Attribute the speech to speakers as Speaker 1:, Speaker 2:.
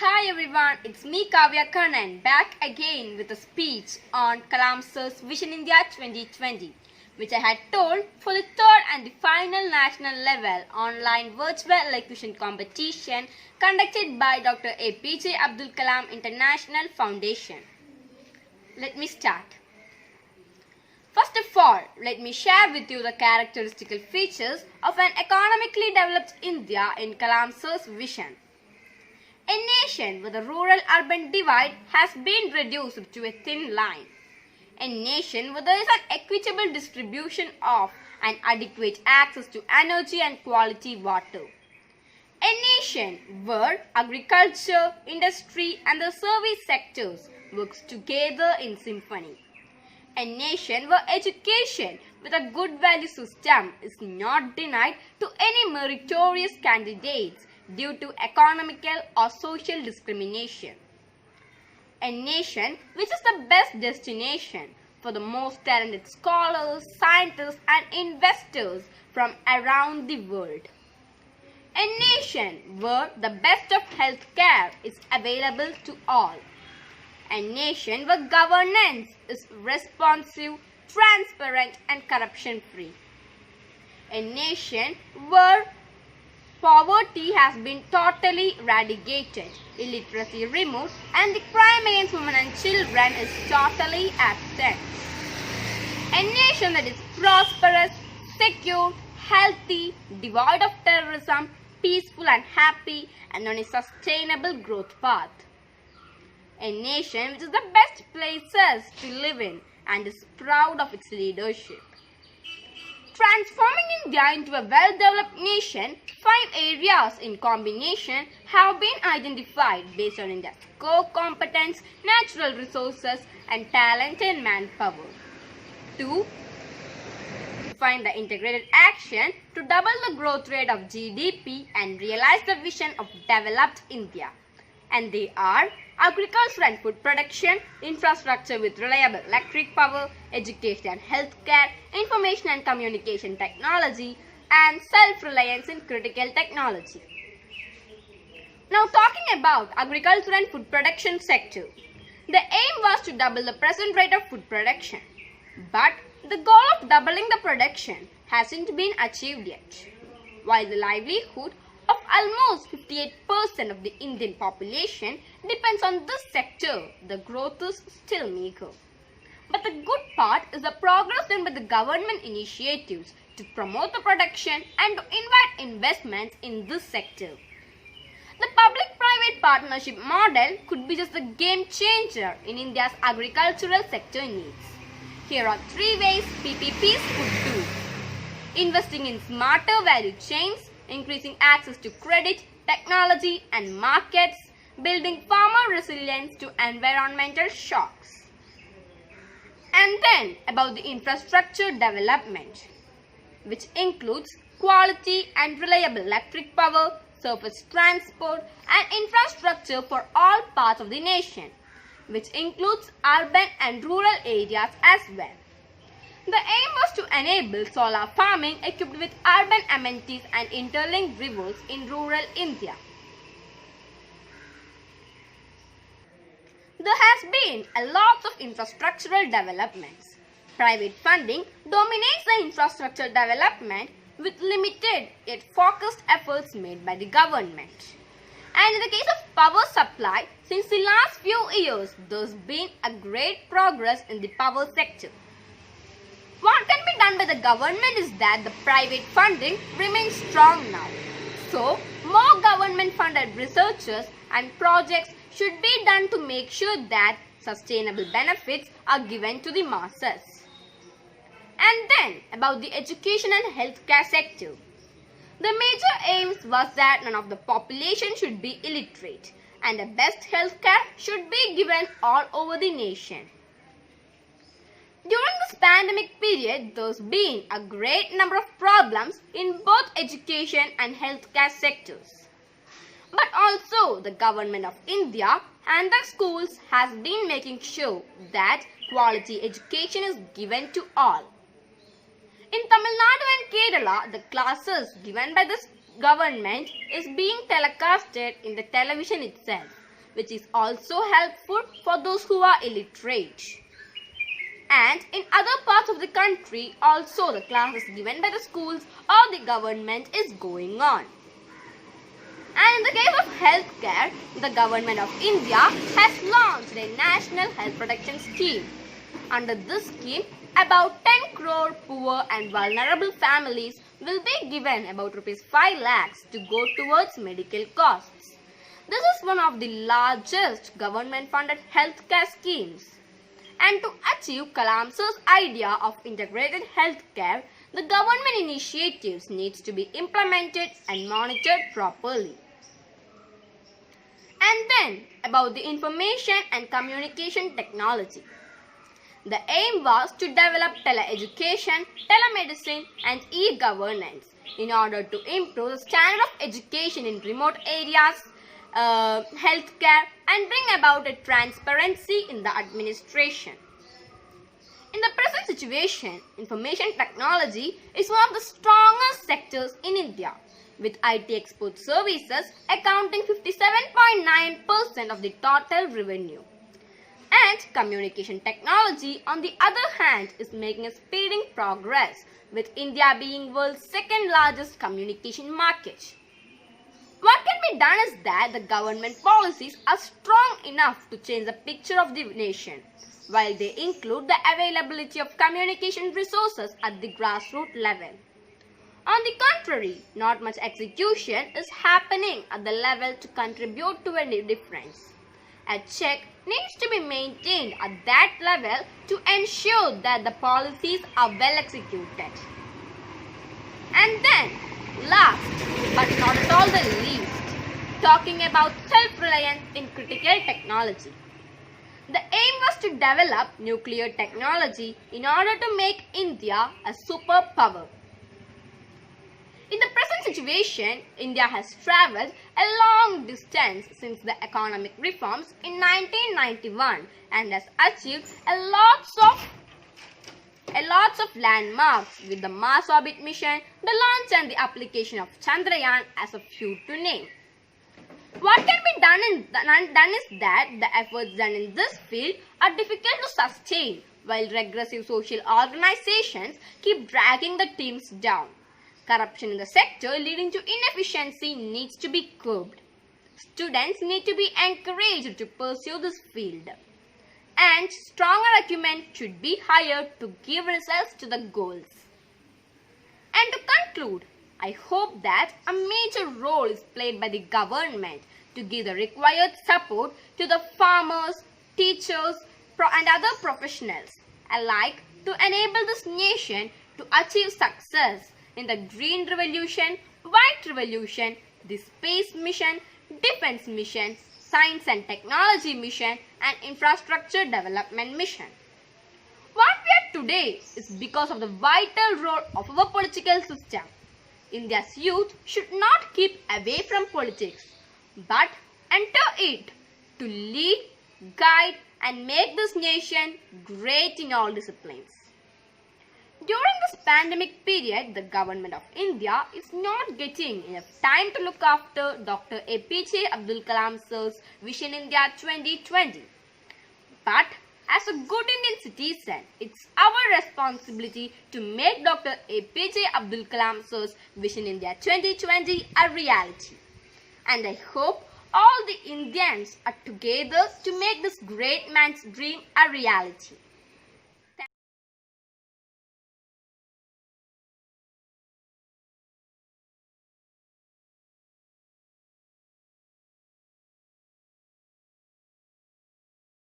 Speaker 1: Hi everyone, it's me Kaavya Kannan back again with a speech on Kalam Sir's Vision India 2020, which I had told for the third and the final national level online virtual elocution competition conducted by Dr.APJ Abdul Kalam International Foundation. Let me start. First of all, let me share with you the characteristical features of an economically developed India in Kalam Sir's vision. A nation with a rural-urban divide has been reduced to a thin line. A nation where there is an equitable distribution of and adequate access to energy and quality water. A nation where agriculture, industry and the service sectors works together in symphony. A nation where education with a good value system is not denied to any meritorious candidates due to economical or social discrimination. A nation which is the best destination for the most talented scholars, scientists and investors from around the world. A nation where the best of health care is available to all. A nation where governance is responsive, transparent and corruption-free. A nation where poverty has been totally eradicated, illiteracy removed, and the crime against women and children is totally absent. A nation that is prosperous, secure, healthy, devoid of terrorism, peaceful and happy, and on a sustainable growth path. A nation which is the best places to live in and is proud of its leadership. Transforming India into a well-developed nation, 5 areas in combination have been identified based on India's core competence, natural resources and talent and manpower. 2. Find the integrated action to double the growth rate of GDP and realize the vision of developed India. And they are agriculture and food production, infrastructure with reliable electric power, education and healthcare, information and communication technology, and self-reliance in critical technology. Now talking about agriculture and food production sector. The aim was to double the present rate of food production. But the goal of doubling the production hasn't been achieved yet. While the livelihood of almost 58% of the Indian population depends on this sector, the growth is still meager. But the good part is the progress done by the government initiatives to promote the production and to invite investments in this sector. The public-private partnership model could be just the game changer in India's agricultural sector needs. Here are 3 ways PPPs could do. Investing in smarter value chains, increasing access to credit, technology and markets, building farmer resilience to environmental shocks. And then about the infrastructure development, which includes quality and reliable electric power, surface transport and infrastructure for all parts of the nation, which includes urban and rural areas as well. The aim was to enable solar farming equipped with urban amenities and interlinked rivers in rural India. There has been a lot of infrastructural developments. Private funding dominates the infrastructure development with limited yet focused efforts made by the government. And in the case of power supply, since the last few years, there's been a great progress in the power sector. What can be done by the government is that the private funding remains strong now. So, more government-funded researches and projects should be done to make sure that sustainable benefits are given to the masses. And then, about the education and healthcare sector. The major aims was that none of the population should be illiterate and the best healthcare should be given all over the nation. During this pandemic period, there's been a great number of problems in both education and healthcare sectors. But also, the government of India and the schools has been making sure that quality education is given to all. In Tamil Nadu and Kerala, the classes given by the government is being telecasted in the television itself. which is also helpful for those who are illiterate. And in other parts of the country also the classes given by the schools or the government is going on. And in the case of healthcare, the government of India has launched a national health protection scheme. Under this scheme, about 10 crore poor and vulnerable families will be given about Rs 5 lakhs to go towards medical costs. This is one of the largest government-funded healthcare schemes. And to achieve Kalam sir's idea of integrated healthcare, the government initiatives needs to be implemented and monitored properly. And then about the information and communication technology. The aim was to develop teleeducation, telemedicine and e-governance in order to improve the standard of education in remote areas, healthcare and bring about a transparency in the administration. In the present situation, information technology is one of the strongest sectors in India, with IT export services accounting 57.9% of the total revenue. And communication technology, on the other hand, is making a speeding progress, with India being world's second largest communication market. What can be done is that the government policies are strong enough to change the picture of the nation, while they include the availability of communication resources at the grassroots level. On the contrary, not much execution is happening at the level to contribute to a difference. A check needs to be maintained at that level to ensure that the policies are well executed. And then, last but not at all the least, talking about self-reliance in critical technology. The aim was to develop nuclear technology in order to make India a superpower. In the present situation, India has travelled a long distance since the economic reforms in 1991 and has achieved a lots of landmarks with the Mars orbit mission, the launch and the application of Chandrayaan as a few to name. What can be done is that the efforts done in this field are difficult to sustain, while regressive social organizations keep dragging the teams down. Corruption in the sector leading to inefficiency needs to be curbed. Students need to be encouraged to pursue this field. And stronger acumen should be hired to give results to the goals. And to conclude, I hope that a major role is played by the government to give the required support to the farmers, teachers, and other professionals alike to enable this nation to achieve success in the Green Revolution, White Revolution, the Space Mission, Defense Mission, Science and Technology Mission and Infrastructure Development Mission. What we are today is because of the vital role of our political system. India's youth should not keep away from politics, but enter it to lead, guide and make this nation great in all disciplines. During this pandemic period, the government of India is not getting enough time to look after Dr.APJ Abdul Kalam sir's Vision India 2020. But as a good Indian citizen, it's our responsibility to make Dr.APJ Abdul Kalam sir's Vision India 2020 a reality. And I hope all the Indians are together to make this great man's dream a reality.